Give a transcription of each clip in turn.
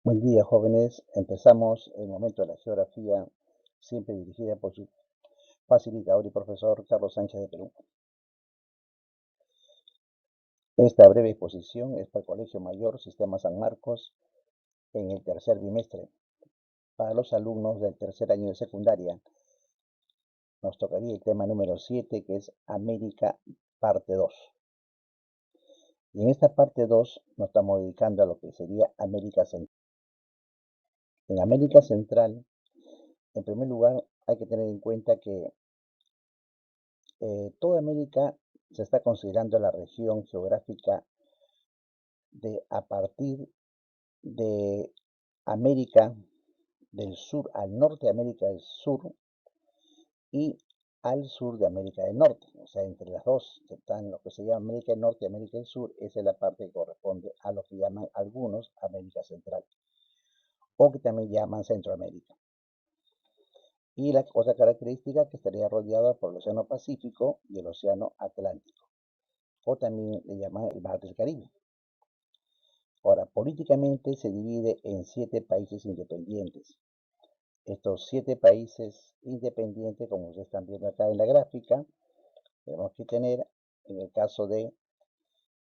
Buen día, jóvenes. Empezamos el momento de la geografía, siempre dirigida por su facilitador y profesor Carlos Sánchez de Perú. Esta breve exposición es para el Colegio Mayor Sistema San Marcos en el tercer bimestre. Para los alumnos del tercer año de secundaria, nos tocaría el tema número 7, que es América, parte 2. Y en esta parte 2 nos estamos dedicando a lo que sería América Central. En América Central, en primer lugar, hay que tener en cuenta que toda América se está considerando la región geográfica a partir de América del Sur al norte de América del Sur y al sur de América del Norte. O sea, entre las dos están lo que se llama América del Norte y América del Sur. Esa es la parte que corresponde a lo que llaman algunos América Central o que también llaman Centroamérica. Y la otra característica que estaría rodeada por el Océano Pacífico y el Océano Atlántico, o también le llaman el Mar del Caribe. Ahora, políticamente se divide en 7 países independientes. Estos 7 países independientes, como ustedes están viendo acá en la gráfica, tenemos que tener, en el caso de,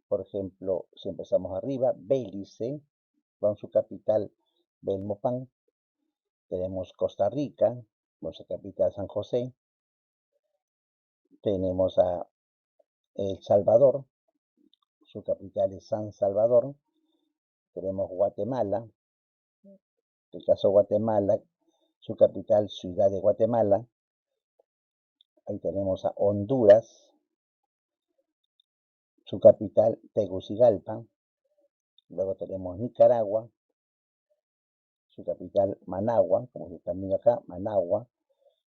por ejemplo, si empezamos arriba, Belice, con su capital Belmopan. Tenemos Costa Rica, con su capital San José. Tenemos a El Salvador, su capital es San Salvador. Tenemos Guatemala, en el caso de Guatemala, su capital Ciudad de Guatemala. Ahí tenemos a Honduras, su capital Tegucigalpa. Luego tenemos Nicaragua, su capital Managua, como se están viendo acá, Managua.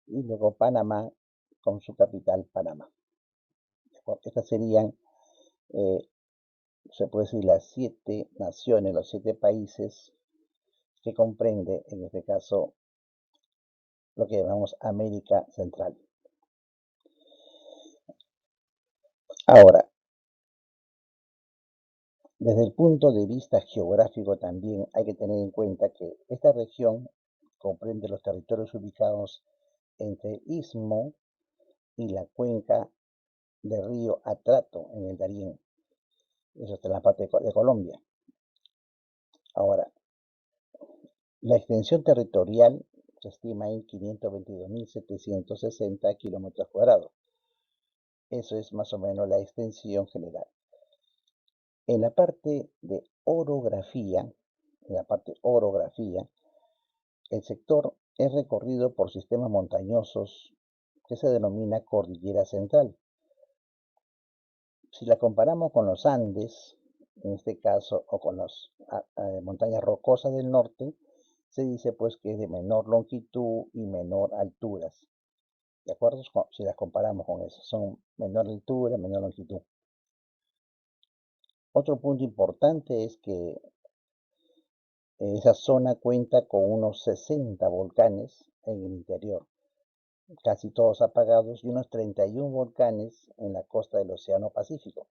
Y luego Panamá, con su capital Panamá. Estas serían, se puede decir, las 7 naciones, los 7 países que comprende, en este caso, lo que llamamos América Central. Ahora, desde el punto de vista geográfico también hay que tener en cuenta que esta región comprende los territorios ubicados entre el istmo y la cuenca del río Atrato en el Darién. Eso está en la parte de Colombia. Ahora, la extensión territorial se estima en 522.760 kilómetros cuadrados. Eso es más o menos la extensión general. En la parte de orografía, el sector es recorrido por sistemas montañosos que se denomina Cordillera Central. Si la comparamos con los Andes, en este caso, o con las montañas rocosas del norte, se dice pues que es de menor longitud y menor alturas. ¿De acuerdo? Si las comparamos con eso, son menor altura, menor longitud. Otro punto importante es que esa zona cuenta con unos 60 volcanes en el interior, casi todos apagados, y unos 31 volcanes en la costa del Océano Pacífico,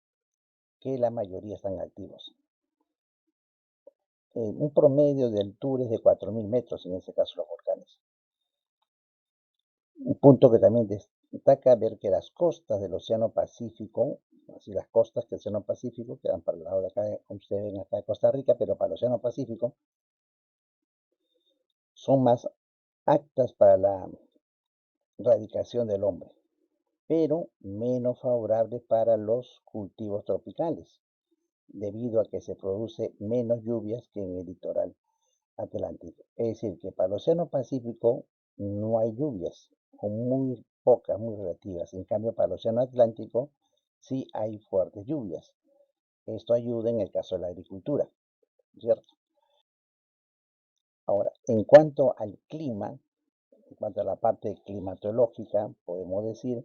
que la mayoría están activos. Un promedio de altura es de 4.000 metros, en ese caso los volcanes. Un punto que también destaca ver que las costas del Océano Pacífico, así las costas del Océano Pacífico, que van para el lado de acá, como ustedes ven acá de Costa Rica, pero para el Océano Pacífico, son más aptas para la radicación del hombre, pero menos favorables para los cultivos tropicales, debido a que se produce menos lluvias que en el litoral atlántico. Es decir, que para el Océano Pacífico no hay lluvias, o muy pocas, muy relativas. En cambio, para el Océano Atlántico sí hay fuertes lluvias. Esto ayuda en el caso de la agricultura, ¿cierto? Ahora, en cuanto al clima, en cuanto a la parte climatológica, podemos decir,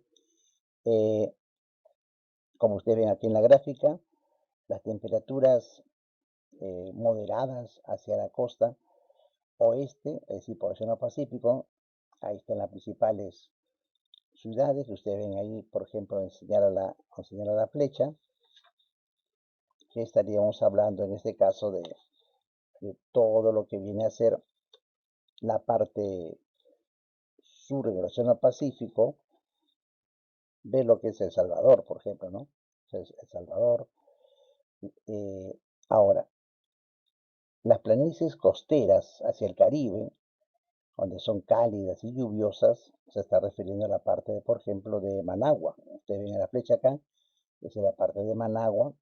como ustedes ven aquí en la gráfica, las temperaturas moderadas hacia la costa oeste, es decir, por el Océano Pacífico. Ahí están las principales ciudades que ustedes ven ahí, por ejemplo, señala la flecha, que estaríamos hablando en este caso de de todo lo que viene a ser la parte sur del Océano Pacífico de lo que es El Salvador, por ejemplo, ¿no? El Salvador. eh, Ahora, las planicies costeras hacia el Caribe, donde son cálidas y lluviosas, se está refiriendo a la parte, por ejemplo, de Managua. Ustedes ven la flecha acá, esa es la parte de Managua,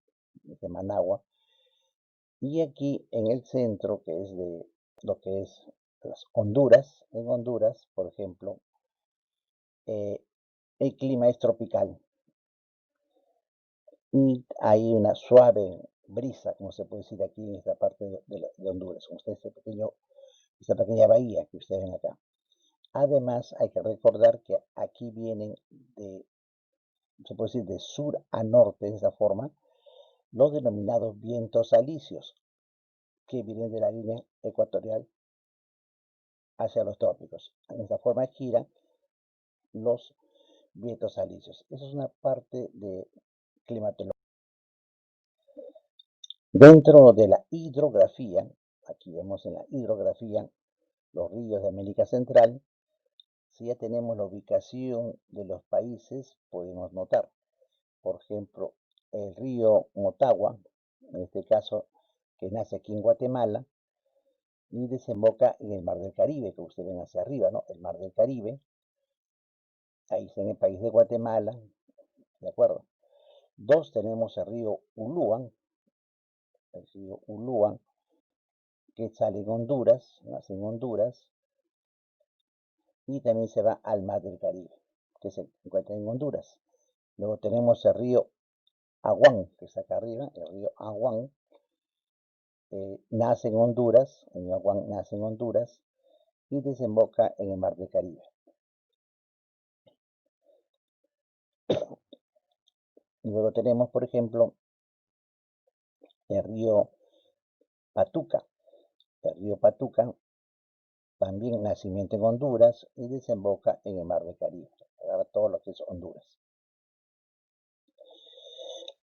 y aquí en el centro, que es de lo que es las Honduras, en Honduras, por ejemplo, eh, el clima es tropical y hay una suave brisa, como se puede decir aquí en esta parte de Honduras, como está esta pequeña bahía que ustedes ven acá. Además, hay que recordar que aquí vienen se puede decir, de sur a norte, de esta forma, los denominados vientos alisios, que vienen de la línea ecuatorial hacia los trópicos. En esta forma giran los vientos alisios. Esa es una parte de climatología. Dentro de la hidrografía, aquí vemos en la hidrografía los ríos de América Central. Si ya tenemos la ubicación de los países, podemos notar, por ejemplo, el río Motagua, en este caso, que nace aquí en Guatemala y desemboca en el Mar del Caribe, que ustedes ven hacia arriba, ¿no? El Mar del Caribe, ahí está en el país de Guatemala, ¿de acuerdo? Dos, tenemos el río Uluan, que sale en Honduras, nace en Honduras, y también se va al Mar del Caribe, que se encuentra en Honduras. Luego tenemos el río Aguán, que está acá arriba, el río Aguán, nace en Honduras, el río Aguán nace en Honduras y desemboca en el Mar del Caribe. Y luego tenemos, por ejemplo, el río Patuca. El río Patuca también nacimiento en Honduras y desemboca en el Mar del Caribe. Ahora todo lo que es Honduras.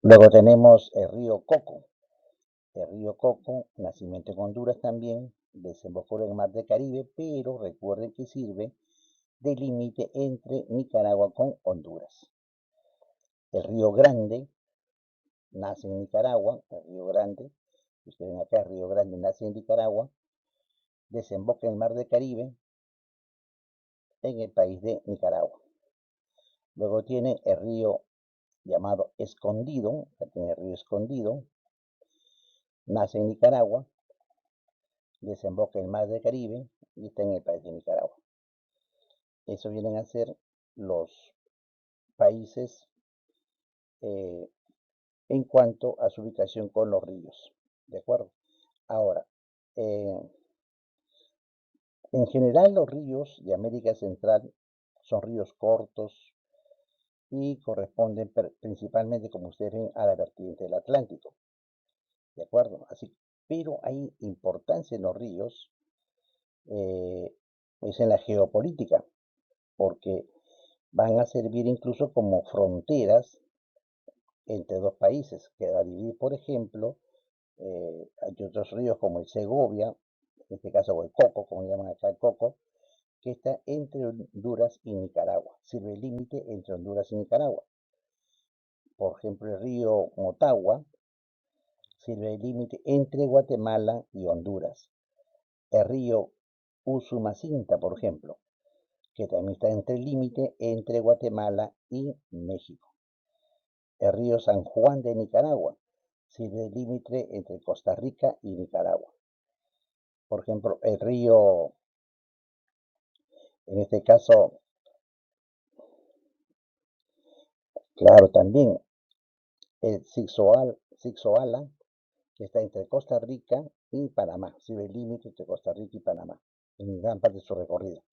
Luego tenemos el río Coco. El río Coco, nacimiento en Honduras también, desembocó en el Mar del Caribe, pero recuerden que sirve de límite entre Nicaragua con Honduras. El río Grande nace en Nicaragua, el río Grande, ustedes ven acá, el río Grande nace en Nicaragua, desemboca en el Mar del Caribe, en el país de Nicaragua. Luego tiene el río llamado Escondido, tiene el río Escondido, nace en Nicaragua, desemboca en el Mar del Caribe y está en el país de Nicaragua. Eso vienen a ser los países en cuanto a su ubicación con los ríos. ¿De acuerdo? Ahora, en general los ríos de América Central son ríos cortos y corresponden principalmente, como ustedes ven, a la vertiente del Atlántico. ¿De acuerdo? Así, pero hay importancia en los ríos, es en la geopolítica, porque van a servir incluso como fronteras entre dos países, que va a dividir, por ejemplo, hay otros ríos como el Segovia, en este caso, o el Coco, como llaman acá el Coco, que está entre Honduras y Nicaragua, sirve el límite entre Honduras y Nicaragua. Por ejemplo, el río Motagua sirve el límite entre Guatemala y Honduras. El río Usumacinta, por ejemplo, que también está entre el límite entre Guatemala y México. El río San Juan de Nicaragua sirve el límite entre Costa Rica y Nicaragua. Por ejemplo, el río, en este caso, claro, también el Sixoala, que está entre Costa Rica y Panamá, sirve el límite entre Costa Rica y Panamá, en gran parte de su recorrido.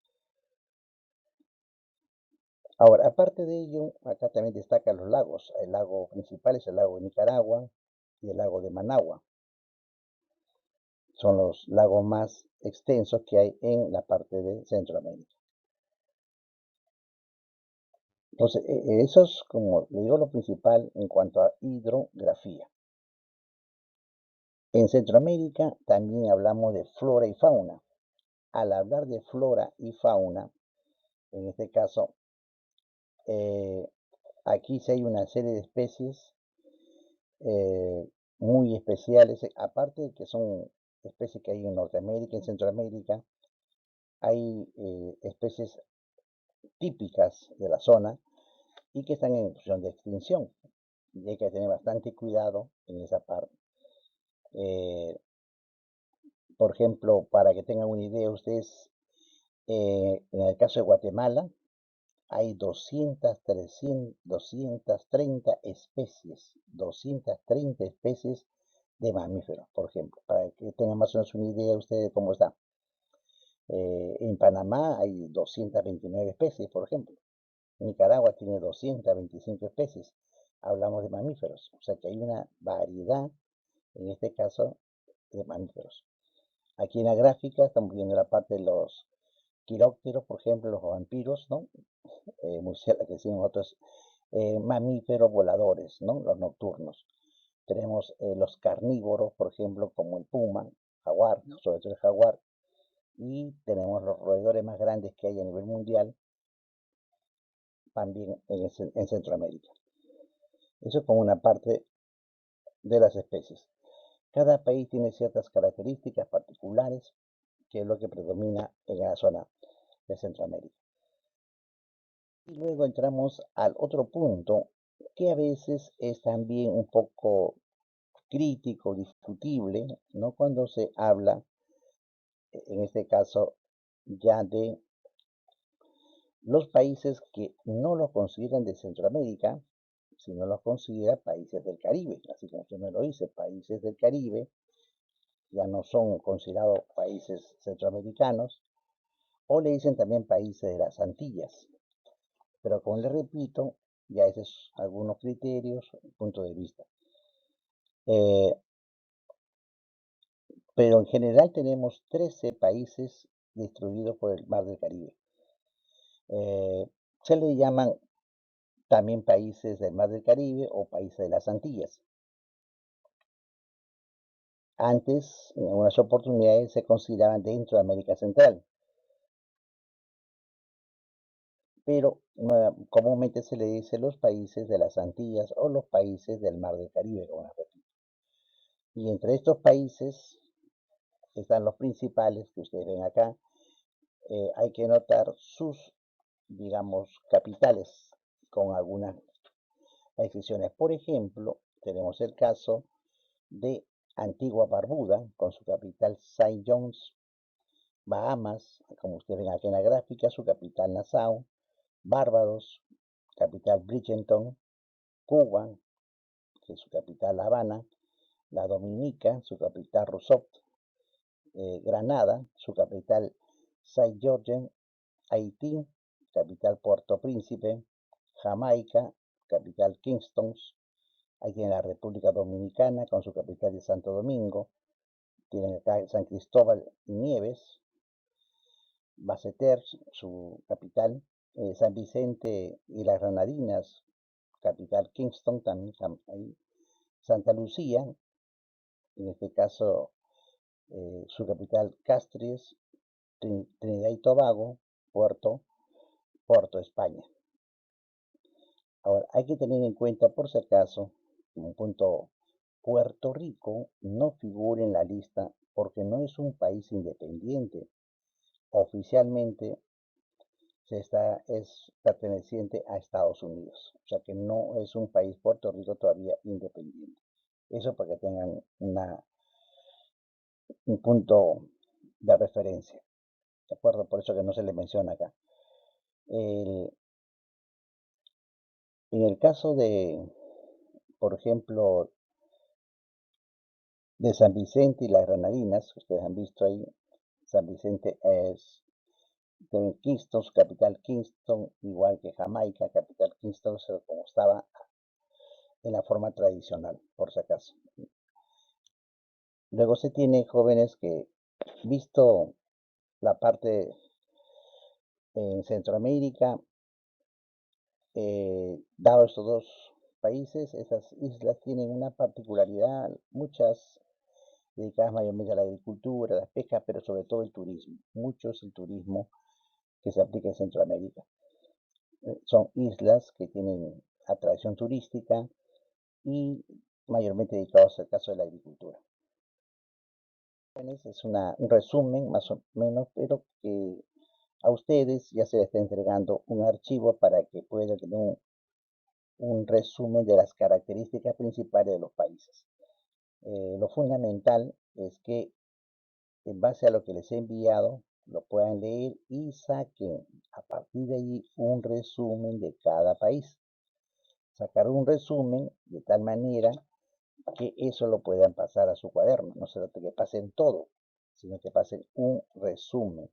Ahora, aparte de ello, acá también destacan los lagos. El lago principal es el lago de Nicaragua y el lago de Managua. Son los lagos más extensos que hay en la parte de Centroamérica. Entonces, eso es, como le digo, lo principal en cuanto a hidrografía. En Centroamérica también hablamos de flora y fauna. Al hablar de flora y fauna, en este caso, eh, aquí sí hay una serie de especies muy especiales, aparte de que son especies que hay en Norteamérica, en Centroamérica, hay especies típicas de la zona y que están en posición de extinción. Y hay que tener bastante cuidado en esa parte. Eh, por ejemplo, para que tengan una idea ustedes, en el caso de Guatemala, hay 230 especies, 230 especies de mamíferos, por ejemplo, para que tengan más o menos una idea ustedes de cómo está. En Panamá hay 229 especies, por ejemplo. Nicaragua tiene 225 especies. Hablamos de mamíferos, o sea que hay una variedad, en este caso, de mamíferos. Aquí en la gráfica estamos viendo la parte de los quirópteros, por ejemplo, los vampiros, ¿no? Murciélagos, que decimos nosotros, mamíferos voladores, ¿no? Los nocturnos. Tenemos los carnívoros, por ejemplo, como el puma, jaguar, sobre todo el jaguar, y tenemos los roedores más grandes que hay a nivel mundial, también en Centroamérica. Eso es como una parte de las especies. Cada país tiene ciertas características particulares, que es lo que predomina en la zona de Centroamérica. Y luego entramos al otro punto, que a veces es también un poco crítico, discutible, ¿no? Cuando se habla, en este caso, ya de los países que no lo consideran de Centroamérica, sino los considera países del Caribe, así como usted me lo dice, países del Caribe ya no son considerados países centroamericanos, o le dicen también países de las Antillas. Pero como le repito, ya esos son algunos criterios, punto de vista. Pero en general tenemos 13 países distribuidos por el Mar del Caribe. Se le llaman también países del Mar del Caribe o países de las Antillas. Antes, en algunas oportunidades, se consideraban dentro de América Central, pero comúnmente se le dice los países de las Antillas o los países del Mar del Caribe, como les repito. Y entre estos países están los principales que ustedes ven acá. Hay que notar sus, digamos, capitales con algunas excepciones. Por ejemplo, tenemos el caso de Antigua Barbuda, con su capital Saint John's; Bahamas, como ustedes ven aquí en la gráfica, su capital Nassau; Barbados, capital Bridgeton; Cuba, que es su capital La Habana; la Dominica, su capital Rousseau; Granada, su capital Saint-Georges; Haití, capital Puerto Príncipe; Jamaica, capital Kingston; ahí tiene la República Dominicana con su capital de Santo Domingo; tienen acá San Cristóbal y Nieves; Basseterre, su capital; San Vicente y las Granadinas, capital Kingston también; ahí, Santa Lucía, en este caso su capital Castries; Trinidad y Tobago, Porto, España. Ahora, hay que tener en cuenta, por si acaso, como un punto, Puerto Rico no figura en la lista porque no es un país independiente. Oficialmente es perteneciente a Estados Unidos, o sea que no es un país, Puerto Rico, todavía independiente. Eso para que tengan un punto de referencia, ¿de acuerdo? Por eso que no se le menciona acá. El, en el caso de, por ejemplo, de San Vicente y las Granadinas, ustedes han visto ahí, San Vicente es de Kingston, su capital Kingston, igual que Jamaica, capital Kingston, como estaba en la forma tradicional, por si acaso. Luego se tiene jóvenes que, visto la parte en Centroamérica, dado estos dos países, esas islas tienen una particularidad, muchas dedicadas mayormente a la agricultura, a la pesca, pero sobre todo el turismo. Mucho es el turismo que se aplica en Centroamérica. Son islas que tienen atracción turística y mayormente dedicados al caso de la agricultura. Es un resumen más o menos, pero que a ustedes ya se les está entregando un archivo para que puedan tener un resumen de las características principales de los países. Lo fundamental es que en base a lo que les he enviado, lo puedan leer y saquen a partir de allí un resumen de cada país. Sacar un resumen de tal manera que eso lo puedan pasar a su cuaderno. No se trata que pasen todo, sino que pasen un resumen.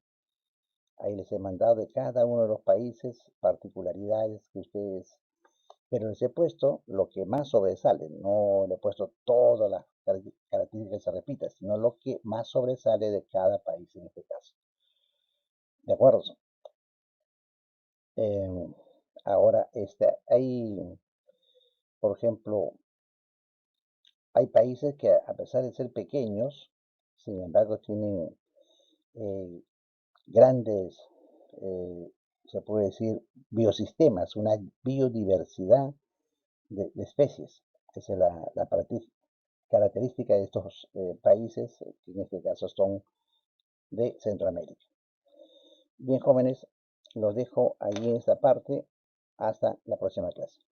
Ahí les he mandado de cada uno de los países particularidades que ustedes, pero les he puesto lo que más sobresale. No le he puesto todas las características que se repitan, sino lo que más sobresale de cada país en este caso. ¿De acuerdo? Ahora, hay, por ejemplo, hay países que a pesar de ser pequeños, sin embargo, tienen eh, grandes, se puede decir, biosistemas, una biodiversidad de especies. Esa es la característica de estos países, que en este caso son de Centroamérica. Bien, jóvenes, los dejo ahí en esta parte. Hasta la próxima clase.